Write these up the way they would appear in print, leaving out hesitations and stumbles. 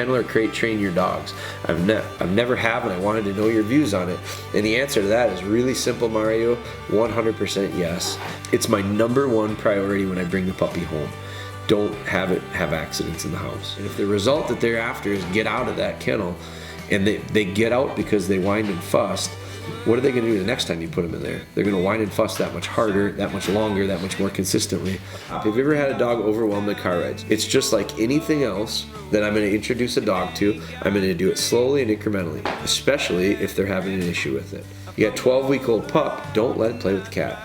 kennel or crate train your dogs? I've never have, and I wanted to know your views on it. And the answer to that is really simple, Mario. 100% yes. It's my #1 priority when I bring the puppy home. Don't have it have accidents in the house. And if the result that they're after is get out of that kennel, and they get out because they whined and fussed, what are they going to do the next time you put them in there? They're going to whine and fuss that much harder, that much longer, that much more consistently. If you've ever had a dog overwhelmed in car rides, it's just like anything else that I'm going to introduce a dog to. I'm going to do it slowly and incrementally, especially if they're having an issue with it. You got a 12-week-old pup, don't let it play with the cat.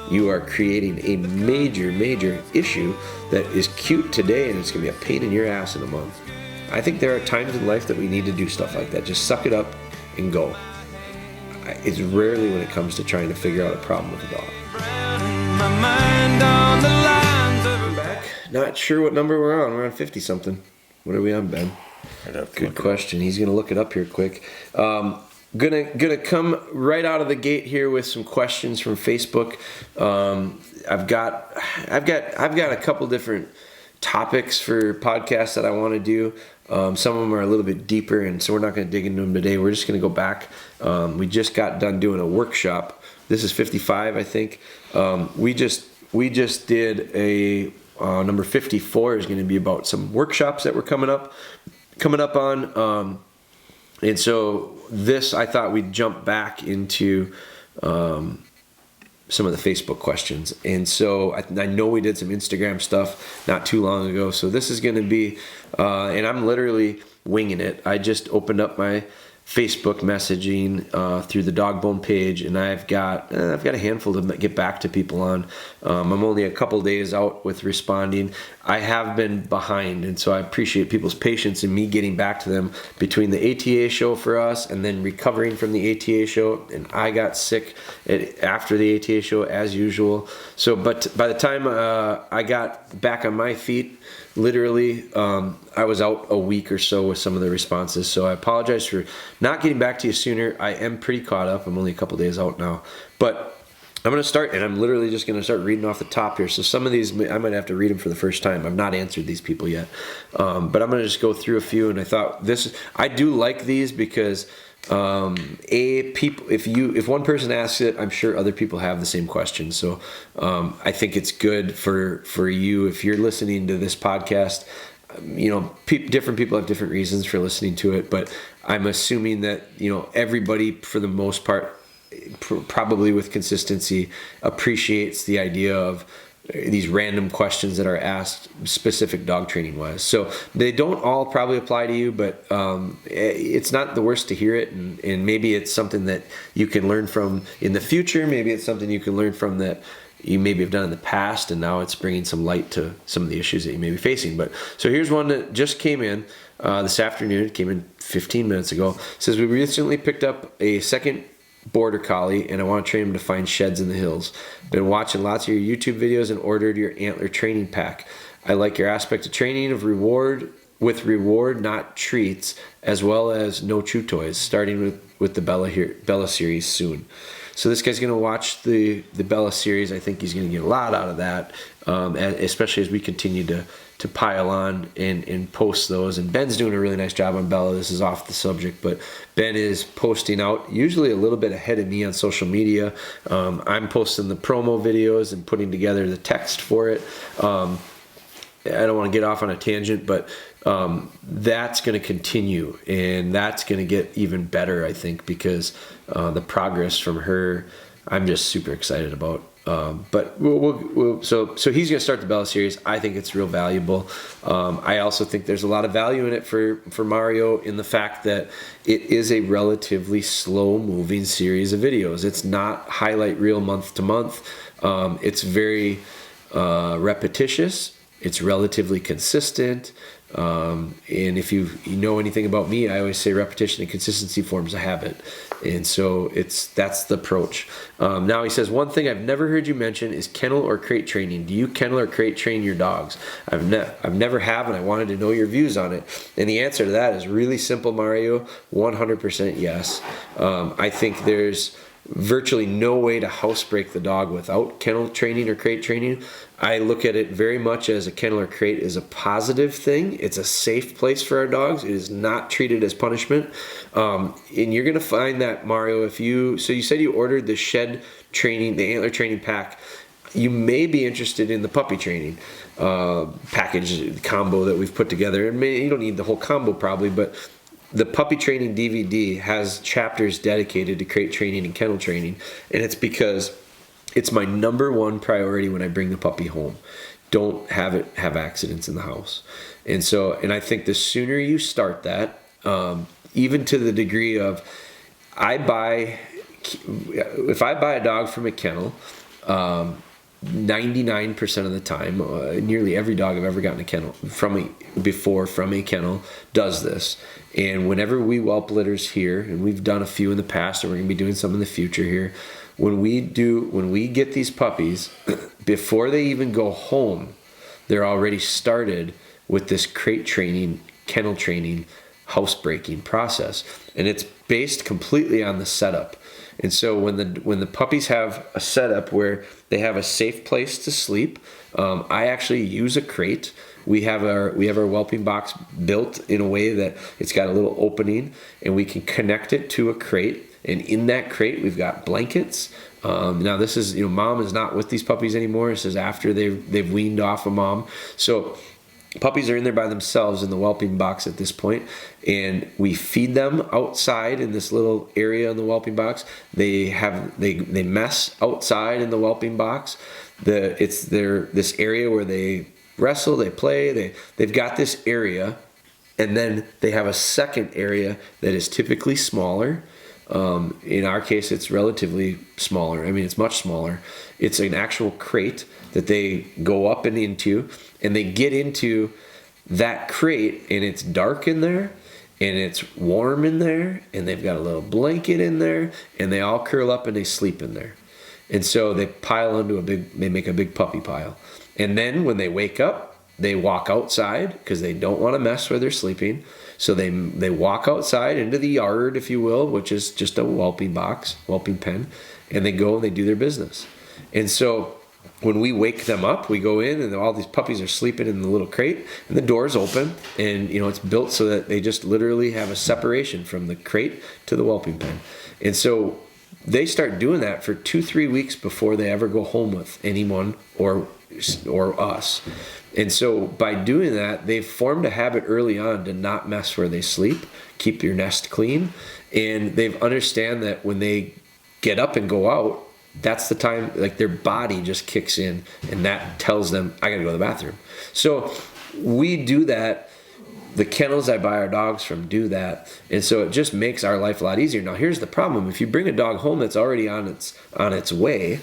You are creating a major, major issue that is cute today, and it's going to be a pain in your ass in a month. I think there are times in life that we need to do stuff like that. Just suck it up and go. It's rarely when it comes to trying to figure out a problem with a dog. I'm back. Not sure what number we're on. We're on 50-something. What are we on, Ben? Good question. He's gonna look it up here quick. Gonna come right out of the gate here with some questions from Facebook. I've got a couple different topics for podcasts that I want to do. Some of them are a little bit deeper, and so we're not going to dig into them today. We're just going to go back. We just got done doing a workshop. This is 55, I think. We just did a number 54 is going to be about some workshops that we're coming up on. And so this, I thought we'd jump back into some of the Facebook questions. And so I know we did some Instagram stuff not too long ago. So this is going to be, and I'm literally winging it. I just opened up my Facebook messaging through the DogBone page, and I've got a handful to get back to people on. I'm only a couple days out with responding. I have been behind, and so I appreciate people's patience in me getting back to them between the ATA show for us and then recovering from the ATA show. And I got sick after the ATA show as usual. So, but by the time I got back on my feet, literally, I was out a week or so with some of the responses, so I apologize for not getting back to you sooner. I am pretty caught up. I'm only a couple days out now, but I'm going to start, and I'm literally just going to start reading off the top here. So some of these, I might have to read them for the first time. I've not answered these people yet, but I'm going to just go through a few, and I thought I do like these because if one person asks it, I'm sure other people have the same question. So I think it's good for you if you're listening to this podcast. Different people have different reasons for listening to it, but I'm assuming that everybody, for the most part, probably with consistency, appreciates the idea of these random questions that are asked specific dog training wise. So they don't all probably apply to you, but it's not the worst to hear it, and maybe it's something that you can learn from in the future. Maybe it's something you can learn from that you maybe have done in the past, and now it's bringing some light to some of the issues that you may be facing. But so here's one that just came in this afternoon. It came in 15 minutes ago. It says, we recently picked up a second border collie, and I want to train him to find sheds in the hills. Been watching lots of your YouTube videos and ordered your antler training pack. I like your aspect of training of reward, not treats, as well as no chew toys, starting with the Bella series soon. So this guy's going to watch the Bella series. I think he's going to get a lot out of that, especially as we continue to pile on and post those. And Ben's doing a really nice job on Bella. This is off the subject, but Ben is posting out usually a little bit ahead of me on social media. I'm posting the promo videos and putting together the text for it. I don't want to get off on a tangent, but that's going to continue, and that's going to get even better, I think, because the progress from her, I'm just super excited about. But so he's going to start the Bella series. I think it's real valuable. I also think there's a lot of value in it for Mario in the fact that it is a relatively slow moving series of videos. It's not highlight reel month to month. It's very repetitious. It's relatively consistent. And if you know anything about me, I always say repetition and consistency forms a habit. And so that's the approach. Now he says, one thing I've never heard you mention is kennel or crate training. Do you kennel or crate train your dogs? I've never have, and I wanted to know your views on it. And the answer to that is really simple, Mario. 100% yes. I think there's virtually no way to housebreak the dog without kennel training or crate training. I look at it very much as a kennel or crate is a positive thing. It's a safe place for our dogs. It is not treated as punishment. And you're going to find that, Mario, so you said you ordered the shed training, the antler training pack. You may be interested in the puppy training package combo that we've put together. And you don't need the whole combo probably, but the puppy training DVD has chapters dedicated to crate training and kennel training. And it's because it's my number one priority when I bring the puppy home. Don't have it have accidents in the house. And I think the sooner you start that, even to the degree of, if I buy a dog from a kennel, 99% of the time, nearly every dog I've ever gotten a kennel from a kennel does this. And whenever we whelp litters here, and we've done a few in the past, and we're going to be doing some in the future here, when we get these puppies, before they even go home, they're already started with this crate training, kennel training, housebreaking process. And it's based completely on the setup. And so when the puppies have a setup where they have a safe place to sleep, I actually use a crate. We have our whelping box built in a way that it's got a little opening, and we can connect it to a crate. And in that crate, we've got blankets. Now this is, mom is not with these puppies anymore. This is after they've weaned off of mom. So puppies are in there by themselves in the whelping box at this point, and we feed them outside in this little area in the whelping box. They mess outside in the whelping box. This area where they wrestle, they play. They've got this area, and then they have a second area that is typically smaller. In our case, it's relatively smaller. I mean, it's much smaller. It's an actual crate that they go up and into, and they get into that crate, and it's dark in there, and it's warm in there, and they've got a little blanket in there, and they all curl up and they sleep in there. And so they pile they make a big puppy pile. And then when they wake up, they walk outside because they don't want to mess where they're sleeping. So they walk outside into the yard, if you will, which is just a whelping box, whelping pen, and they go and they do their business. And so when we wake them up, we go in and all these puppies are sleeping in the little crate, and the door's open, and it's built so that they just literally have a separation from the crate to the whelping pen. And so they start doing that for 2-3 weeks before they ever go home with anyone or us. And so by doing that, they've formed a habit early on to not mess where they sleep, keep your nest clean, and they've understand that when they get up and go out, that's the time, like, their body just kicks in, and that tells them, I gotta go to the bathroom. So we do that. The kennels I buy our dogs from do that, and so it just makes our life a lot easier. Now here's the problem: if you bring a dog home that's already on its way,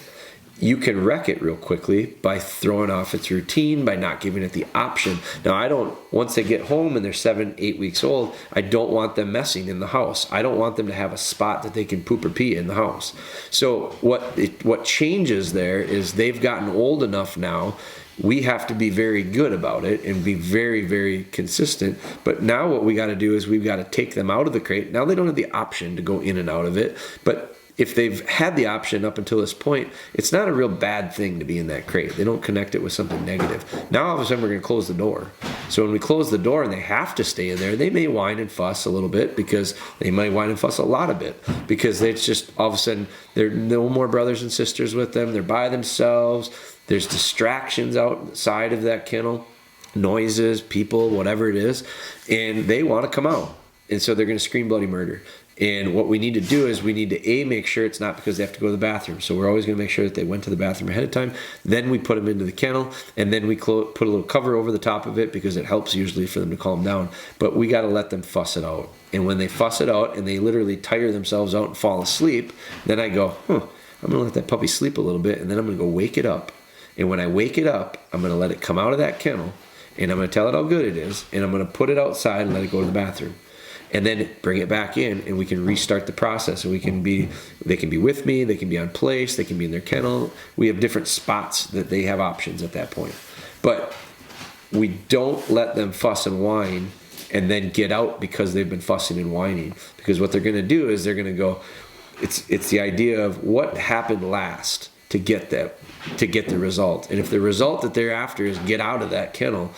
you can wreck it real quickly by throwing off its routine, by not giving it the option. Now, once they get home and they're 7-8 weeks old, I don't want them messing in the house. I don't want them to have a spot that they can poop or pee in the house. So what changes there is they've gotten old enough now. We have to be very good about it and be very, very consistent. But now what we got to do is we've got to take them out of the crate. Now they don't have the option to go in and out of it, but if they've had the option up until this point, it's not a real bad thing to be in that crate. They don't connect it with something negative. Now all of a sudden we're going to close the door. So when we close the door and they have to stay in there, they may whine and fuss a little bit, because they might whine and fuss a lot of it, because it's just all of a sudden there are no more brothers and sisters with them. They're by themselves. There's distractions outside of that kennel, noises, people, whatever it is, and they want to come out. And so they're going to scream bloody murder. And what we need to do is we need to make sure it's not because they have to go to the bathroom. So we're always going to make sure that they went to the bathroom ahead of time. Then we put them into the kennel, and then we put a little cover over the top of it, because it helps usually for them to calm down. But we got to let them fuss it out. And when they fuss it out and they literally tire themselves out and fall asleep, then I go, I'm going to let that puppy sleep a little bit, and then I'm going to go wake it up. And when I wake it up, I'm going to let it come out of that kennel, and I'm going to tell it how good it is, and I'm going to put it outside and let it go to the bathroom. And then bring it back in, and we can restart the process. And they can be with me, they can be on place, they can be in their kennel. We have different spots that they have options at that point. But we don't let them fuss and whine and then get out because they've been fussing and whining. Because what they're going to do is they're going to go, it's the idea of what happened last to get the result. And if the result that they're after is get out of that kennel,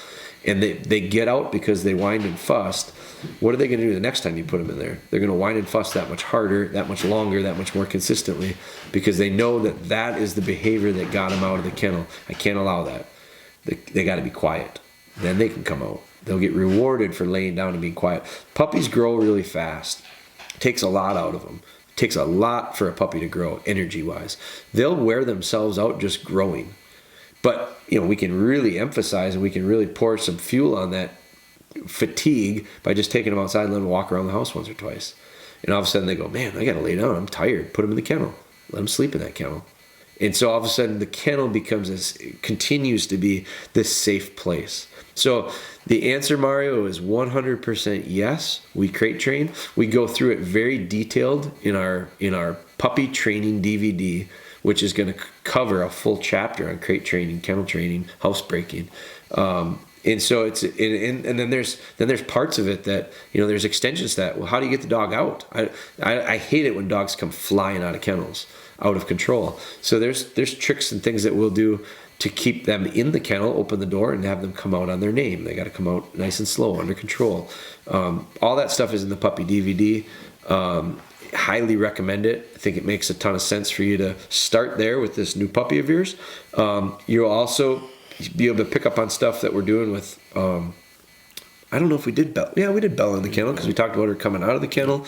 and they get out because they whined and fussed, what are they going to do the next time you put them in there? They're going to whine and fuss that much harder, that much longer, that much more consistently, because they know that is the behavior that got them out of the kennel. I can't allow that. They got to be quiet. Then they can come out. They'll get rewarded for laying down and being quiet. Puppies grow really fast. It takes a lot out of them. It takes a lot for a puppy to grow, energy-wise. They'll wear themselves out just growing. But, we can really emphasize and we can really pour some fuel on that fatigue by just taking them outside and letting them walk around the house once or twice. And all of a sudden they go, man, I got to lay down. I'm tired. Put them in the kennel. Let them sleep in that kennel. And so all of a sudden the kennel continues to be this safe place. So the answer, Mario, is 100% yes. We crate train. We go through it very detailed in our puppy training DVD, which is going to cover a full chapter on crate training, kennel training, housebreaking. And so and then there's parts of it that, there's extensions to that. Well, how do you get the dog out? I hate it when dogs come flying out of kennels, out of control. So there's tricks and things that we'll do to keep them in the kennel, open the door, and have them come out on their name. They got to come out nice and slow, under control. All that stuff is in the puppy DVD. Highly recommend it. I think it makes a ton of sense for you to start there with this new puppy of yours. You'll also be able to pick up on stuff that we're doing with, I don't know if we did Bella. Yeah, we did Bella in the kennel because we talked about her coming out of the kennel.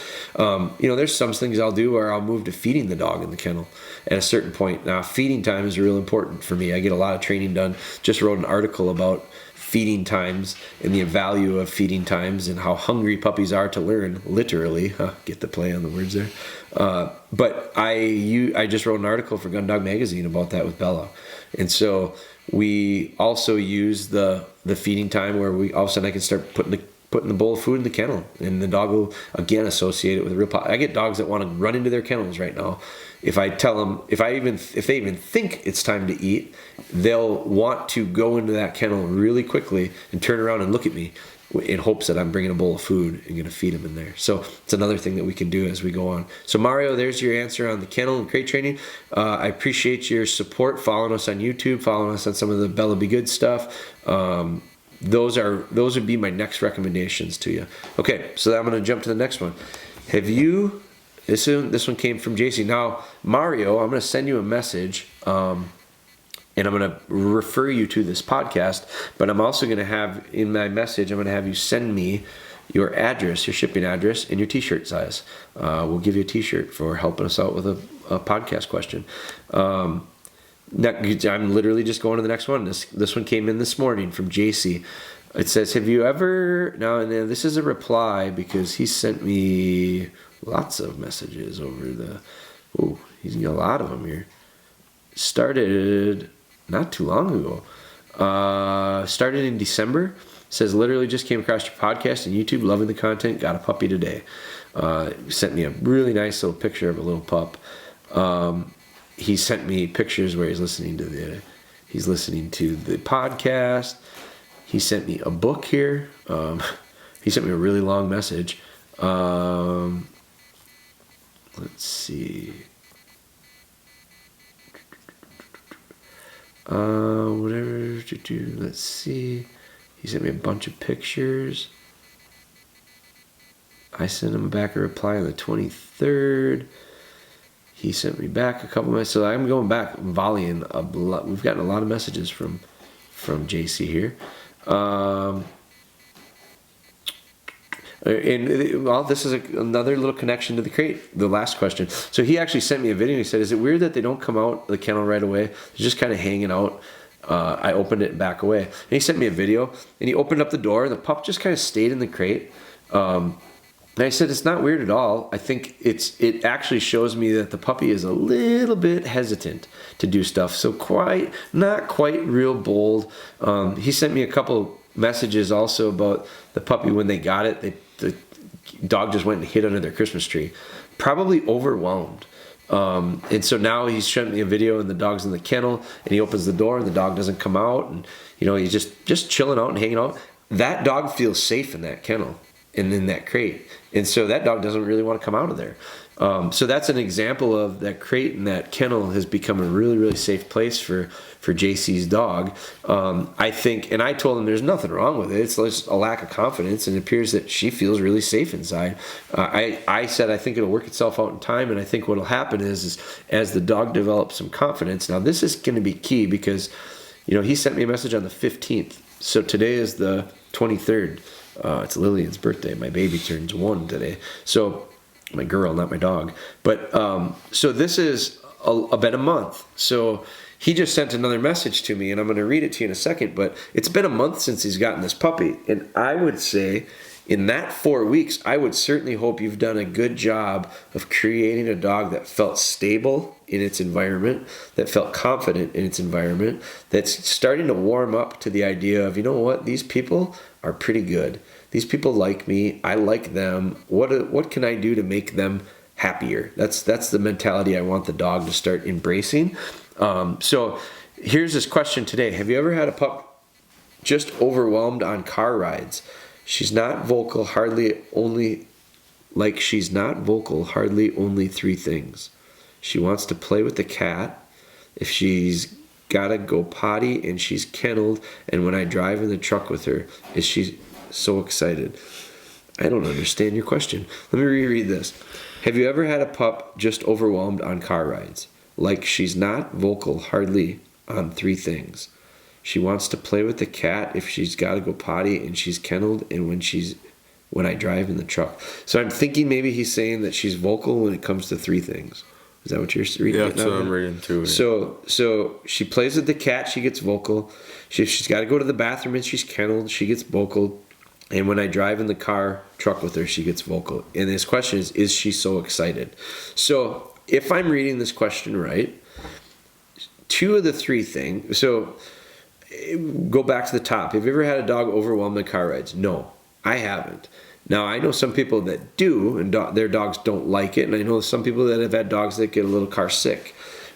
There's some things I'll do where I'll move to feeding the dog in the kennel at a certain point. Now, feeding time is real important for me. I get a lot of training done. Just wrote an article about feeding times and the value of feeding times and how hungry puppies are to learn, literally. Get the play on the words there. But I just wrote an article for Gun Dog Magazine about that with Bella. And so we also use the feeding time where all of a sudden I can start putting the bowl of food in the kennel, and the dog will again associate it with a real puppy. I get dogs that want to run into their kennels right now. If I tell them, if they even think it's time to eat, they'll want to go into that kennel really quickly and turn around and look at me in hopes that I'm bringing a bowl of food and going to feed them in there. So it's another thing that we can do as we go on. So Mario, there's your answer on the kennel and crate training. I appreciate your support, following us on YouTube, following us on some of the Bella Be Good stuff. Those would be my next recommendations to you. Okay, so I'm going to jump to the next one. This one came from JC. Now, Mario, I'm going to send you a message, and I'm going to refer you to this podcast, but I'm also going to have, in my message, I'm going to have you send me your address, your shipping address, and your t-shirt size. We'll give you a t-shirt for helping us out with a podcast question. I'm literally just going to the next one. This one came in this morning from JC. It says, have you ever, now and then, this is a reply because he sent me lots of messages over he's got a lot of them here. Started not too long ago. Started in December. Says, literally just came across your podcast and YouTube, loving the content, got a puppy today. Sent me a really nice little picture of a little pup. He sent me pictures where he's listening to the podcast. He sent me a book here. He sent me a really long message. Let's see. Whatever to do. Let's see. He sent me a bunch of pictures. I sent him back a reply on the 23rd. He sent me back a couple of messages. So I'm going back volleying a lot. We've gotten a lot of messages from JC here. This is another little connection to the crate, the last question. So he actually sent me a video. He said, is it weird that they don't come out of the kennel right away? They're just kind of hanging out. I opened it and back away. And he sent me a video, and he opened up the door, and the pup just kind of stayed in the crate. And I said, it's not weird at all. I think it actually shows me that the puppy is a little bit hesitant to do stuff. So not quite real bold. He sent me a couple messages also about the puppy when they got it. The dog just went and hid under their Christmas tree, probably overwhelmed. And so now he's showing me a video and the dog's in the kennel, and he opens the door and the dog doesn't come out, and he's just chilling out and hanging out. That dog feels safe in that kennel and in that crate, and so that dog doesn't really want to come out of there. So that's an example of that crate and that kennel has become a really, really safe place for JC's dog. I think, and I told him there's nothing wrong with it. It's just a lack of confidence, and it appears that she feels really safe inside. I said I think it'll work itself out in time, and I think what'll happen is as the dog develops some confidence. Now this is going to be key because, he sent me a message on the 15th. So today is the 23rd. It's Lillian's birthday. My baby turns 1 today. So my girl, not my dog. But so this is about a month. So he just sent another message to me, and I'm going to read it to you in a second. But it's been a month since he's gotten this puppy. And I would say in that 4 weeks, I would certainly hope you've done a good job of creating a dog that felt stable in its environment, that felt confident in its environment, that's starting to warm up to the idea of, these people are pretty good. These people like me. I like them. What can I do to make them happier? That's the mentality I want the dog to start embracing. So here's this question today. Have you ever had a pup just overwhelmed on car rides? She's not vocal, hardly only 3 things. She wants to play with the cat. If she's got to go potty and she's kenneled, and when I drive in the truck with her, is she so excited? I don't understand your question. Let me reread this. Have you ever had a pup just overwhelmed on car rides? Like she's not vocal hardly on 3 things. She wants to play with the cat if she's got to go potty and she's kenneled, and when I drive in the truck. So I'm thinking maybe he's saying that she's vocal when it comes to 3 things. Is that what you're reading? Yeah, that's what I'm reading too. So she plays with the cat, she gets vocal. She's got to go to the bathroom and she's kenneled, she gets vocal. And when I drive in the truck with her, she gets vocal. And his question is she so excited? So if I'm reading this question right, 2 of the 3 things. So go back to the top. Have you ever had a dog overwhelmed in car rides? No, I haven't. Now, I know some people that do, and their dogs don't like it, and I know some people that have had dogs that get a little car sick.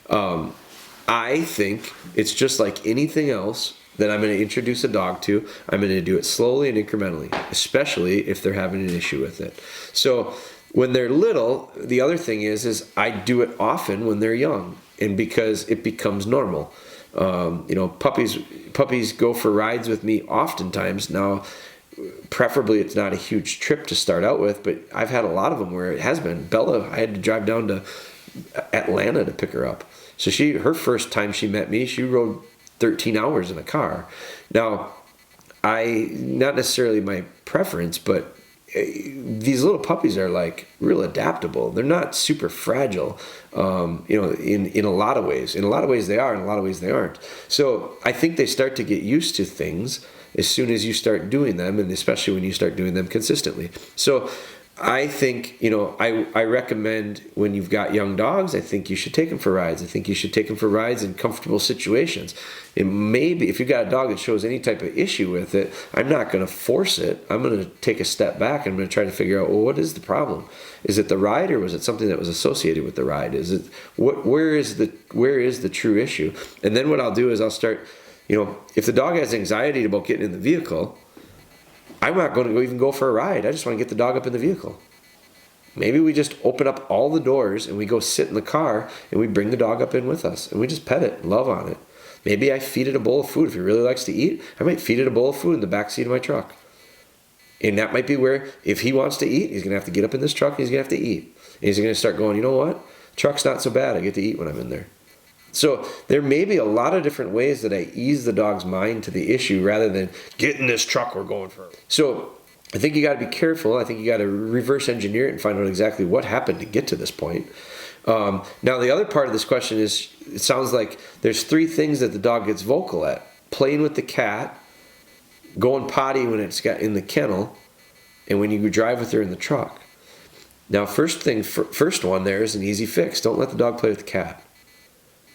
I think it's just like anything else that I'm going to introduce a dog to. I'm going to do it slowly and incrementally, especially if they're having an issue with it. So when they're little, the other thing is I do it often when they're young, and because it becomes normal. Puppies go for rides with me oftentimes. Now, preferably it's not a huge trip to start out with, but I've had a lot of them where it has been. Bella, I had to drive down to Atlanta to pick her up. So her first time she met me, she rode 13 hours in a car. Now, not necessarily my preference, but these little puppies are like real adaptable. They're not super fragile, in a lot of ways. In a lot of ways they are, in a lot of ways they aren't. So I think they start to get used to things as soon as you start doing them, and especially when you start doing them consistently. So I think, I recommend when you've got young dogs, I think you should take them for rides. I think you should take them for rides in comfortable situations. And maybe if you've got a dog that shows any type of issue with it, I'm not going to force it. I'm going to take a step back and I'm going to try to figure out, well, what is the problem? Is it the ride, or was it something that was associated with the ride? Where is the true issue? And then what I'll do is I'll start, if the dog has anxiety about getting in the vehicle, I'm not going to even go for a ride. I just want to get the dog up in the vehicle. Maybe we just open up all the doors and we go sit in the car and we bring the dog up in with us and we just pet it and love on it. Maybe I feed it a bowl of food. If he really likes to eat, I might feed it a bowl of food in the back seat of my truck. And that might be where, if he wants to eat, he's going to have to get up in this truck and he's going to have to eat. And he's going to start going, you know what? Truck's not so bad. I get to eat when I'm in there. So there may be a lot of different ways that I ease the dog's mind to the issue rather than get in this truck, we're going for it. So I think you got to be careful. I think you got to reverse engineer it and find out exactly what happened to get to this point. Now the other part of this question is, it sounds like there's 3 things that the dog gets vocal at: playing with the cat, going potty when it's got in the kennel, and when you drive with her in the truck. Now first one there is an easy fix. Don't let the dog play with the cat.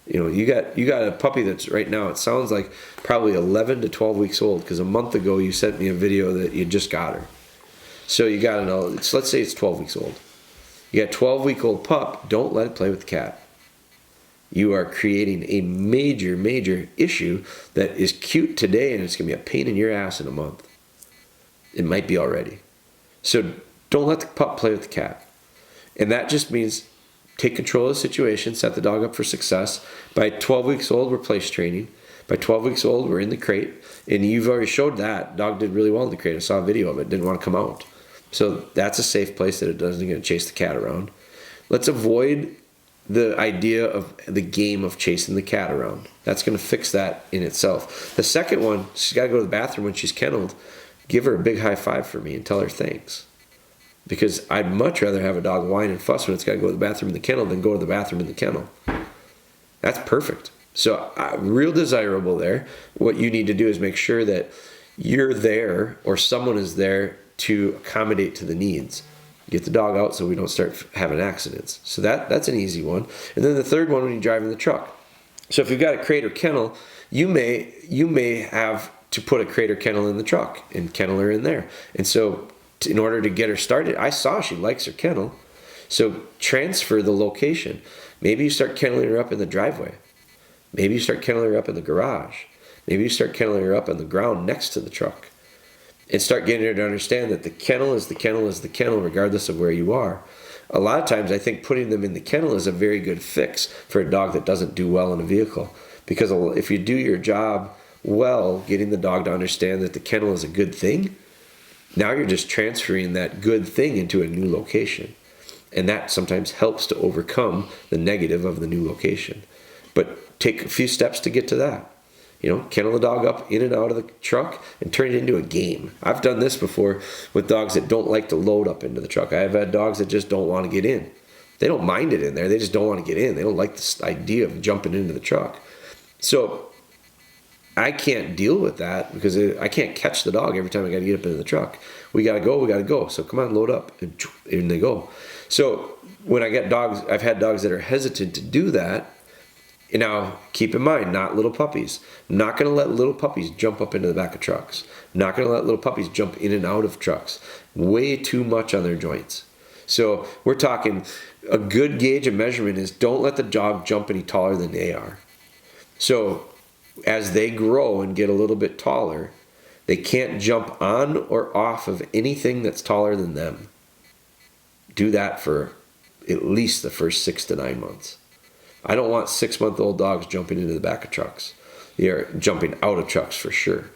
You got a puppy that's right now, it sounds like probably 11 to 12 weeks old, because a month ago you sent me a video that you just got her. So you got to know, let's say it's 12 weeks old. You got a 12-week-old pup, don't let it play with the cat. You are creating a major, major issue that is cute today, and it's going to be a pain in your ass in a month. It might be already. So don't let the pup play with the cat. And that just means take control of the situation, set the dog up for success. By 12 weeks old, we're place training. By 12 weeks old, we're in the crate. And you've already showed that. Dog did really well in the crate. I saw a video of it. Didn't want to come out. So that's a safe place that it doesn't get to chase the cat around. Let's avoid the idea of the game of chasing the cat around. That's going to fix that in itself. The second one, she's got to go to the bathroom when she's kenneled. Give her a big high five for me and tell her thanks. Because I'd much rather have a dog whine and fuss when it's got to go to the bathroom in the kennel than go to the bathroom in the kennel. That's perfect. So real desirable there. What you need to do is make sure that you're there or someone is there to accommodate to the needs. Get the dog out so we don't start having accidents. So that's an easy one. And then the third one, when you drive in the truck. So if you've got a crate or kennel, you may have to put a crate or kennel in the truck and kennel her in there. And so in order to get her started, I saw she likes her kennel. So transfer the location. Maybe you start kenneling her up in the driveway. Maybe you start kenneling her up in the garage. Maybe you start kenneling her up on the ground next to the truck. And start getting her to understand that the kennel is the kennel is the kennel regardless of where you are. A lot of times I think putting them in the kennel is a very good fix for a dog that doesn't do well in a vehicle. Because if you do your job well, getting the dog to understand that the kennel is a good thing, now you're just transferring that good thing into a new location. And that sometimes helps to overcome the negative of the new location. But take a few steps to get to that. Kennel the dog up in and out of the truck and turn it into a game. I've done this before with dogs that don't like to load up into the truck. I've had dogs that just don't want to get in. They don't mind it in there. They just don't want to get in. They don't like this idea of jumping into the truck. So I can't deal with that because I can't catch the dog every time I got to get up into the truck. We got to go. So come on, load up. And they go. So when I get dogs, I've had dogs that are hesitant to do that. And now, keep in mind, not little puppies. I'm not going to let little puppies jump up into the back of trucks. I'm not going to let little puppies jump in and out of trucks. Way too much on their joints. So we're talking, a good gauge of measurement is don't let the dog jump any taller than they are. So as they grow and get a little bit taller, they can't jump on or off of anything that's taller than them. Do that for at least the first 6 to 9 months. I don't want 6-month-old dogs jumping into the back of trucks. They're jumping out of trucks for sure.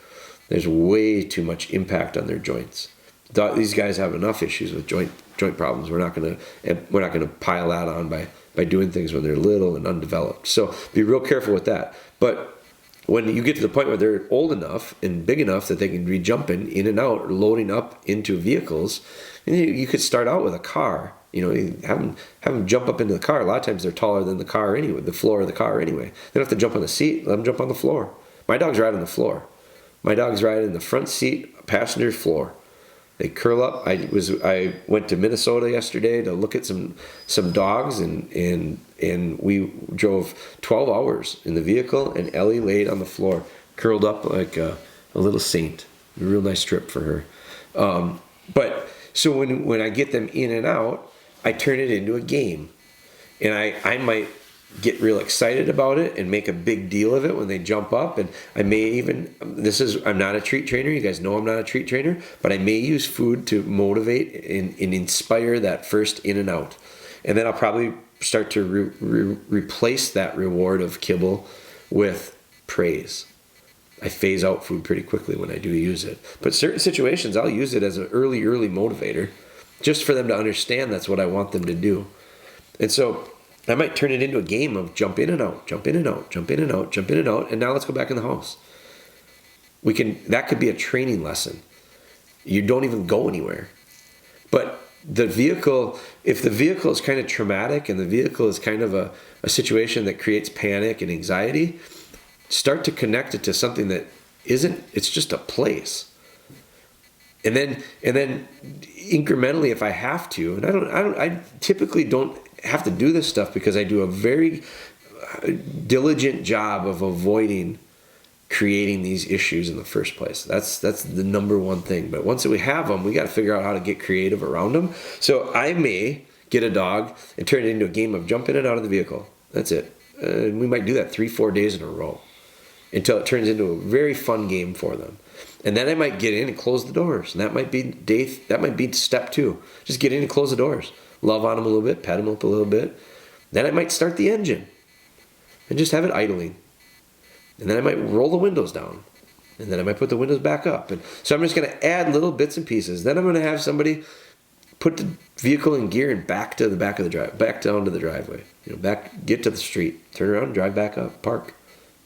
There's way too much impact on their joints. These guys have enough issues with joint problems. We're not going to pile that on by doing things when they're little and undeveloped. So be real careful with that. But when you get to the point where they're old enough and big enough that they can be jumping in and out or loading up into vehicles, you could start out with a car. Have them jump up into the car. A lot of times they're taller than the car anyway, the floor of the car anyway. They don't have to jump on the seat. Let them jump on the floor. My dogs ride on the floor. My dogs ride in the front seat, passenger floor. They curl up. I went to Minnesota yesterday to look at some dogs, and we drove 12 hours in the vehicle, and Ellie laid on the floor, curled up like a little saint. A real nice trip for her. But so when I get them in and out, I turn it into a game. And I might get real excited about it and make a big deal of it when they jump up. And I may even, I'm not a treat trainer. You guys know I'm not a treat trainer. But I may use food to motivate and inspire that first in and out. And then I'll probably start to replace that reward of kibble with praise. I phase out food pretty quickly when I do use it. But certain situations, I'll use it as an early motivator, just for them to understand that's what I want them to do. And so I might turn it into a game of jump in and out, jump in and out, jump in and out, jump in and out, and now let's go back in the house. That could be a training lesson. You don't even go anywhere. But the vehicle, if the vehicle is kind of traumatic and the vehicle is kind of a situation that creates panic and anxiety, start to connect it to something that isn't, it's just a place. And then incrementally, if I have to, and I typically don't have to do this stuff because I do a very diligent job of avoiding creating these issues in the first place. That's the number one thing. But once we have them, we got to figure out how to get creative around them. So I may get a dog and turn it into a game of jump in and out of the vehicle. That's it. And we might do that 3-4 days in a row until it turns into a very fun game for them. And then I might get in and close the doors. And that might be step 2. Just get in and close the doors. love on them a little bit, pet them up a little bit. Then I might start the engine and just have it idling. And then I might roll the windows down. And then I might put the windows back up. And so I'm just going to add little bits and pieces. Then I'm going to have somebody put the vehicle in gear and back to the back of the drive, back down to the driveway. Get to the street, turn around, drive back up, park.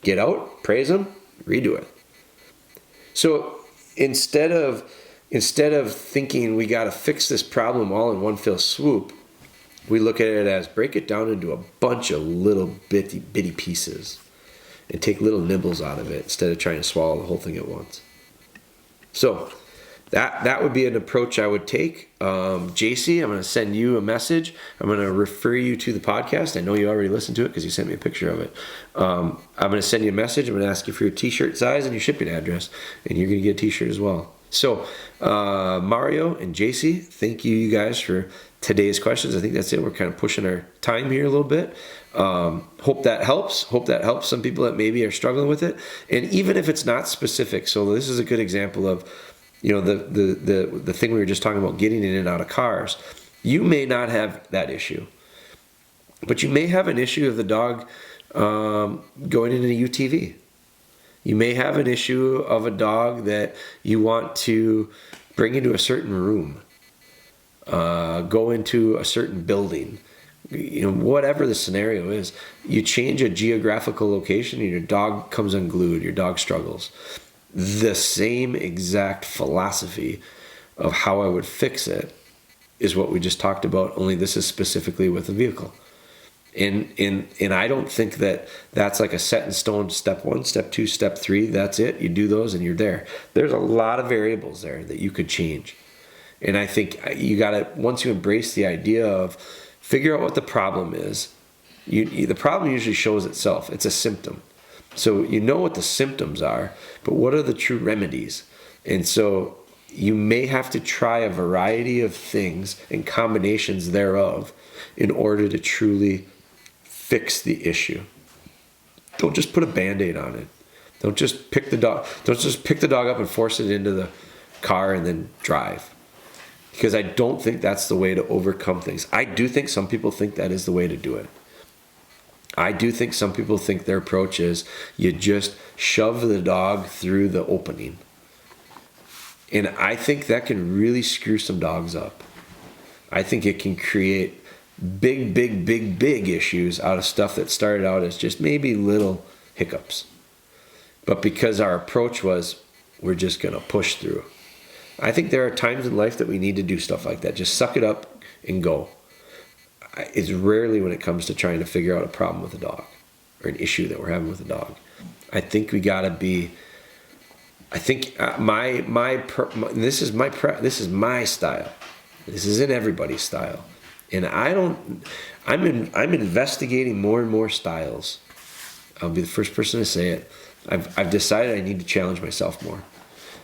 Get out, praise them, redo it. So instead of thinking we got to fix this problem all in one fell swoop, we look at it as break it down into a bunch of little bitty pieces and take little nibbles out of it instead of trying to swallow the whole thing at once. So that would be an approach I would take. JC, I'm going to send you a message. I'm going to refer you to the podcast. I know you already listened to it because you sent me a picture of it. I'm going to send you a message. I'm going to ask you for your t-shirt size and your shipping address, and you're going to get a t-shirt as well. So Mario and JC, thank you guys for today's questions. I think that's it. We're kind of pushing our time here a little bit. Hope that helps. Hope that helps some people that maybe are struggling with it. And even if it's not specific, so this is a good example of, the thing we were just talking about, getting in and out of cars. You may not have that issue, but you may have an issue of the dog going into a UTV. You may have an issue of a dog that you want to bring into a certain room, go into a certain building. Whatever the scenario is, you change a geographical location and your dog comes unglued, your dog struggles. The same exact philosophy of how I would fix it is what we just talked about, only this is specifically with a vehicle. And I don't think that's like a set in stone, step 1, step 2, step 3, that's it. You do those and you're there. There's a lot of variables there that you could change. And I think you gotta, once you embrace the idea of figure out what the problem is, the problem usually shows itself. It's a symptom. So you know what the symptoms are, but what are the true remedies? And so you may have to try a variety of things and combinations thereof in order to truly fix the issue. Don't just put a Band-Aid on it. Don't just pick the dog up and force it into the car and then drive. Because I don't think that's the way to overcome things. I do think some people think that is the way to do it. I do think some people think their approach is you just shove the dog through the opening. And I think that can really screw some dogs up. I think it can create big issues out of stuff that started out as just maybe little hiccups. But because our approach was, we're just going to push through. I think there are times in life that we need to do stuff like that. Just suck it up and go. It's rarely when it comes to trying to figure out a problem with a dog or an issue that we're having with a dog. I think we got to be. I think this is my style. This isn't everybody's style, and I'm investigating more and more styles. I'll be the first person to say it. I've decided I need to challenge myself more.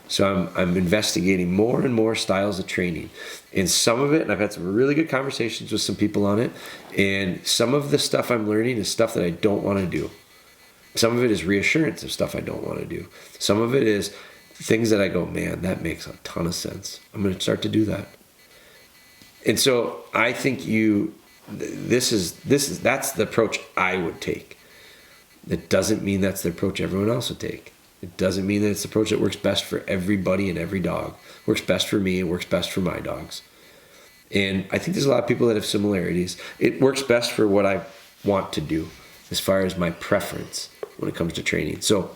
So I'm investigating more and more styles of training. And some of it, and I've had some really good conversations with some people on it, and some of the stuff I'm learning is stuff that I don't want to do. Some of it is reassurance of stuff I don't want to do. Some of it is things that I go, man, that makes a ton of sense. I'm going to start to do that. And so I think that's the approach I would take. That doesn't mean that's the approach everyone else would take. It doesn't mean that it's the approach that works best for everybody and every dog. It works best for me. It works best for my dogs. And I think there's a lot of people that have similarities. It works best for what I want to do as far as my preference when it comes to training. So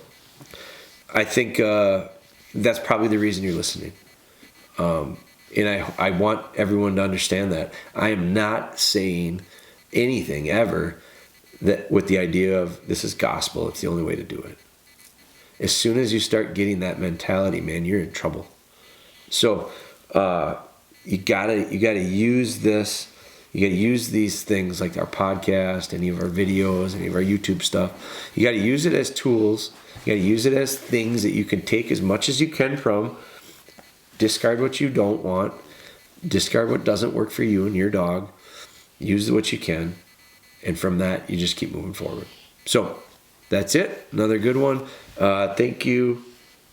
I think that's probably the reason you're listening. And I want everyone to understand that. I am not saying anything ever that with the idea of this is gospel, it's the only way to do it. As soon as you start getting that mentality, man, you're in trouble. So you gotta use this. You gotta use these things like our podcast, any of our videos, any of our YouTube stuff. You gotta use it as tools. You gotta use it as things that you can take as much as you can from. Discard what you don't want. Discard what doesn't work for you and your dog. Use what you can. And from that, you just keep moving forward. So that's it. Another good one. Thank you,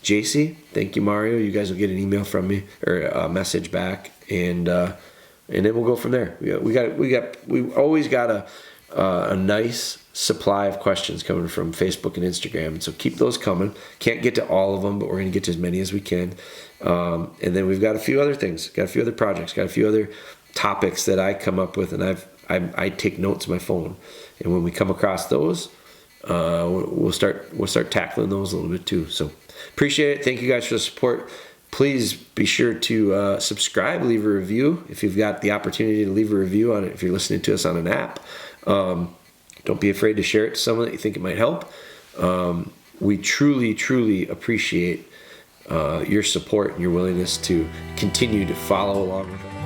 JC. Thank you, Mario. You guys will get an email from me or a message back. And and then we'll go from there. We always got a nice supply of questions coming from Facebook and Instagram, and so keep those coming. Can't get to all of them, but we're going to get to as many as we can. And then we've got a few other things, got a few other projects, got a few other topics that I come up with, and I take notes on my phone, and when we come across those, we'll start tackling those a little bit too. So appreciate it. Thank you guys for the support. Please be sure to subscribe, leave a review if you've got the opportunity to leave a review on it. If you're listening to us on an app, don't be afraid to share it to someone that you think it might help. We truly appreciate your support and your willingness to continue to follow along with us.